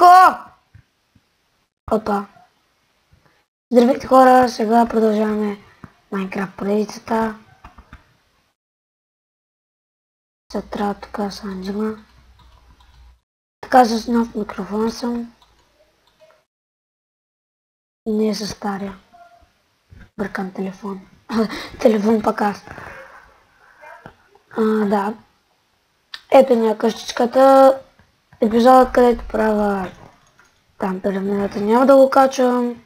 го! Опа. Здравейте хора, сега продължаваме Майнкрафт поредицата. Сега трябва така с Анджела. Така с нов микрофон съм. Не с стария. Бъркам телефон. Телефон пък аз. Да. Ето ми е къщичката. Епизодът, където правя там пирамидата, няма да го качвам.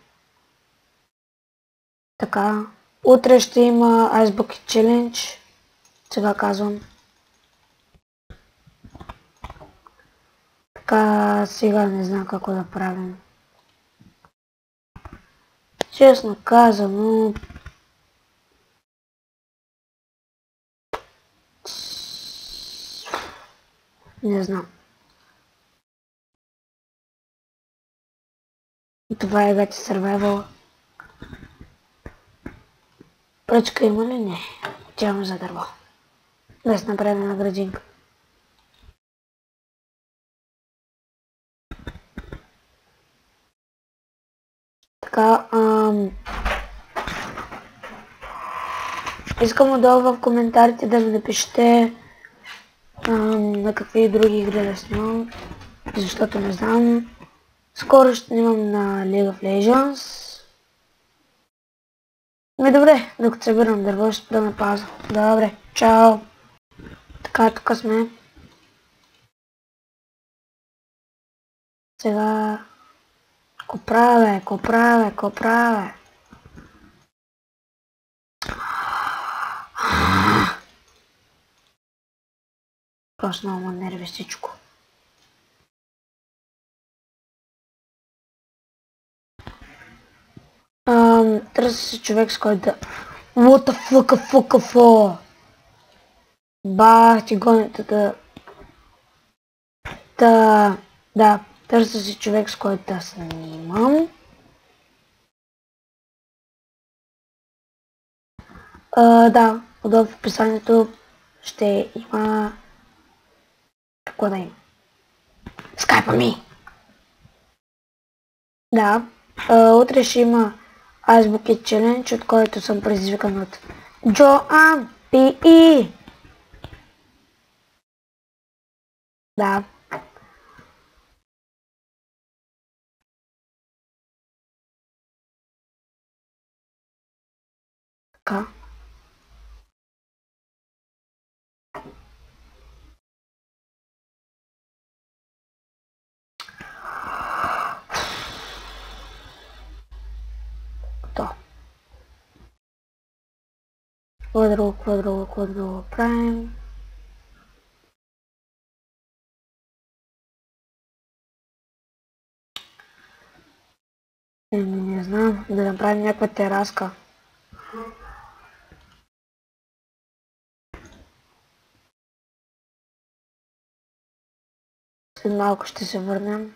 Така. Утре ще има Ice Bucket Challenge. Сега казвам. Така, сега не знам какво да правим. Честно казано, не знам. И това е гати Survival. Пръчка има ли? Не. Отиваме за дърво. Да си направим една градинка. Така, искам отдолу в коментарите да ми напишете на какви други игри да снимам, защото не знам. Скоро ще снимам на League of Legends. Добре, докато събирам дърво, ще спра на пауза. Добре, чао! Така, тук сме. Сега... Ко правя? Просто много ме нерви всичко. Търси си човек, с който да... What the fuck? Бах ти гонята да, търси си човек, с който да снимам. Да, отдолу в описанието ще има... Какво да има? Скайпа ми! Да, утре ще има Ice Bucket Challenge, от който съм предизвикан от Джоан Пи. Да. Така. То. Какво друго правим? Не знам, да направим някаква тераска. След малко ще се върнем.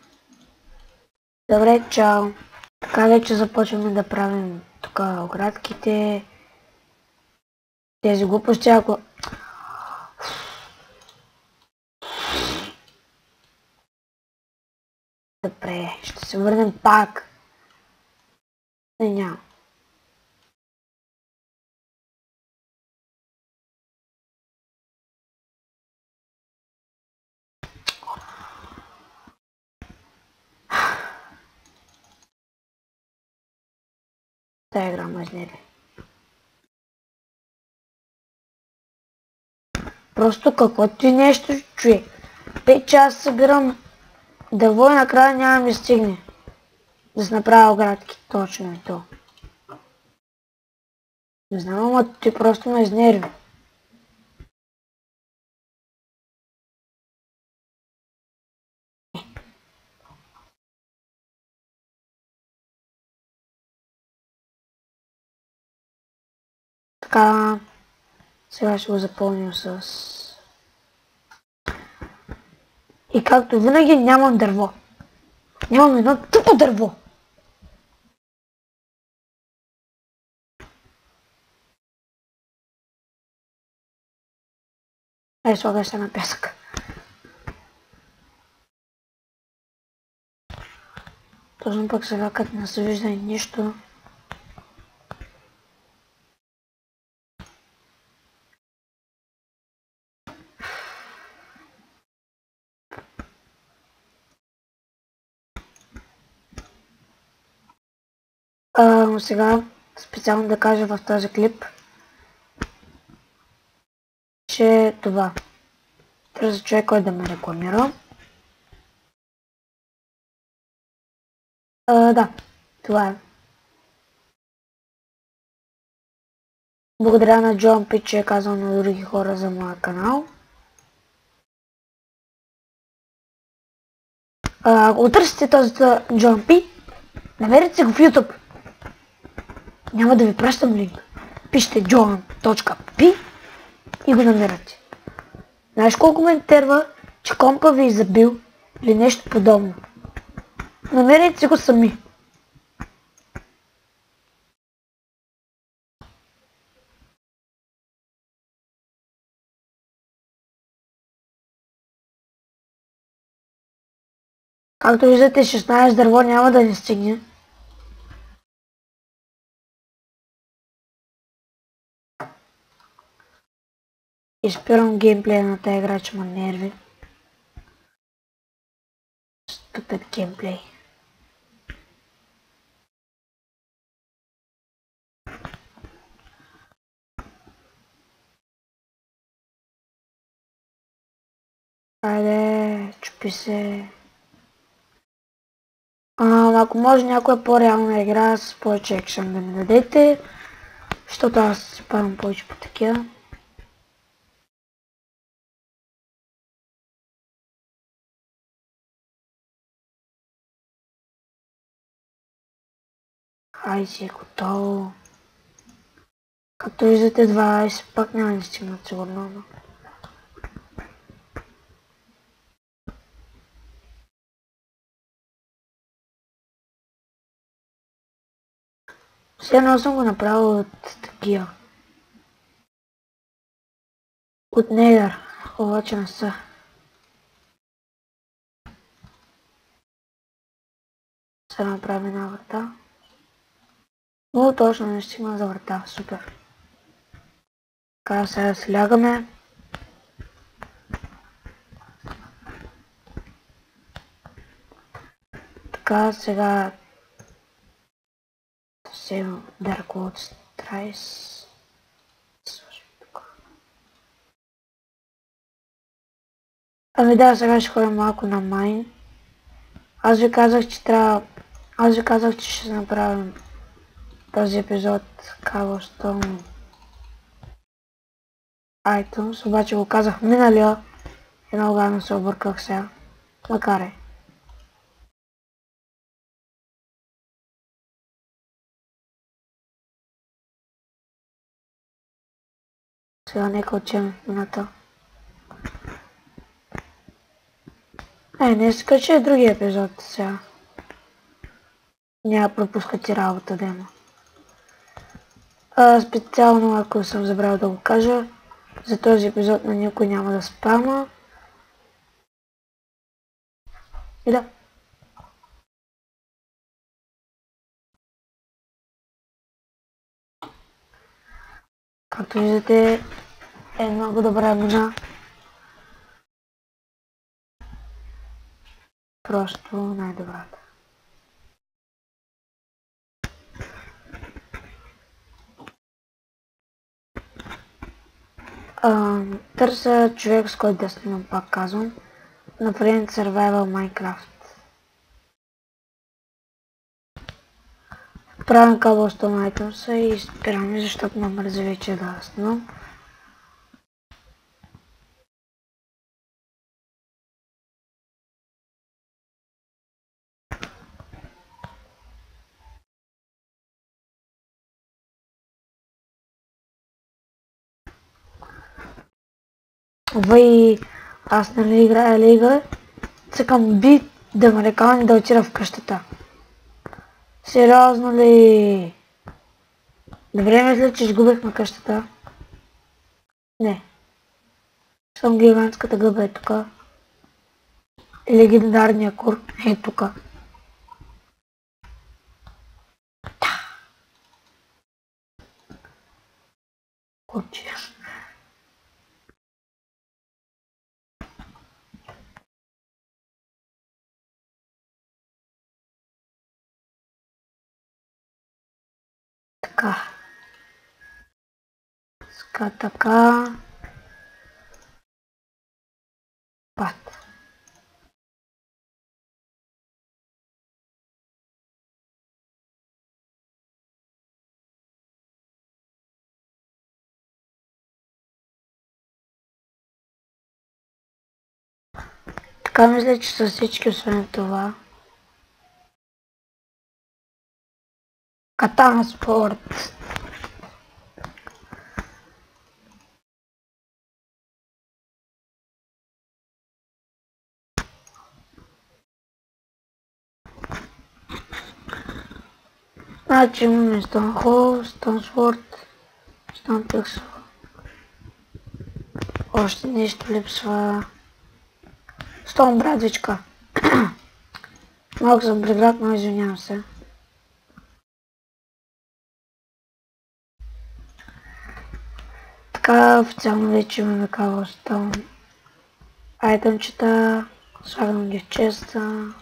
Добре, чао! Така вече започваме да правим тук оградките. Тези глупости, ако... Добре, ще се върнем пак. Не, няма. Тая игра ме изнерви. Просто каквото и нещо, човек. 5 часа събирам дърво и накрая няма да ми стигне. Да се направя оградки. Точно и то. Не знам, ама ти просто ме изнерви. Така, сега ще го запълним с... И както винаги нямам дърво. Нямам едно тъпо дърво. Слагай се на пясък. Точно пък сега като не се вижда и нищо. Но сега специално да кажа в този клип, че това. Търся човек, който да ме рекламира. Да, това е. Благодаря на Джон Пи, че е казал на други хора за моя канал. Ако търсите този Джон Пи, намерете се го в YouTube. Няма да ви пращам линк. Пишете john.p и го намерате. Знаеш колко ме интерва, че компа ви е забил или нещо подобно? Намерете си го сами. Както виждате, 16 дърво няма да ни стигне. И спирам геймплея на тази игра, че ма нерви. Ступид геймплей. Айде, чупи се. Ако може някоя по-реална игра с повече екшен да ми дадете, защото аз си падам повече по такива. Ай си е готово. Както виждате 20, пак няма да стигнат сигурно, но... Все едно съм го направил от такива. От Нейдър, обаче не са. Сега направим една врата. Много точно не стигна за врата, супер. Така, сега слягаме. Така, сега... Save Darkwood Trice. Ами да, сега ще ходим малко на майн. Аз ви казах, че ще направим този епизод Cobblestone Items, обаче го казах миналия и много гадно се обърках сега. Макар е. Сега нека учим мината. Днеска ще е другия епизод сега. Няма пропускати работа да има. Специално ако съм забрал да го кажа, за този епизод на никой няма да спама. И да. Както виждате, е много добра мина. Просто най-добрата. Търся човек, с който да снимам, пак казвам, на Friend Survival Minecraft. Правим Cobblestone Items и спираме, защото ме мързи вече да снимам. Вай, аз нали играя лига, цъкам би да ме рекални да отида в къщата. Сериозно ли? Добре мисля, че изгубихме къщата. Не. Съм гигантската гъба е тука. И легендарния кур е тука. Очи. Така. Така. Пат. Така мисля, че са всички, освен това. Катана спорт. Значи имаме Stone Hall, Stone Sword, Stone Pixel. Още нещо липсва. Stone брадвичка. Малко съм преград, но извинявам се. Така официално вече имаме Cobblestone айтъмчета. Слагам ги в честа.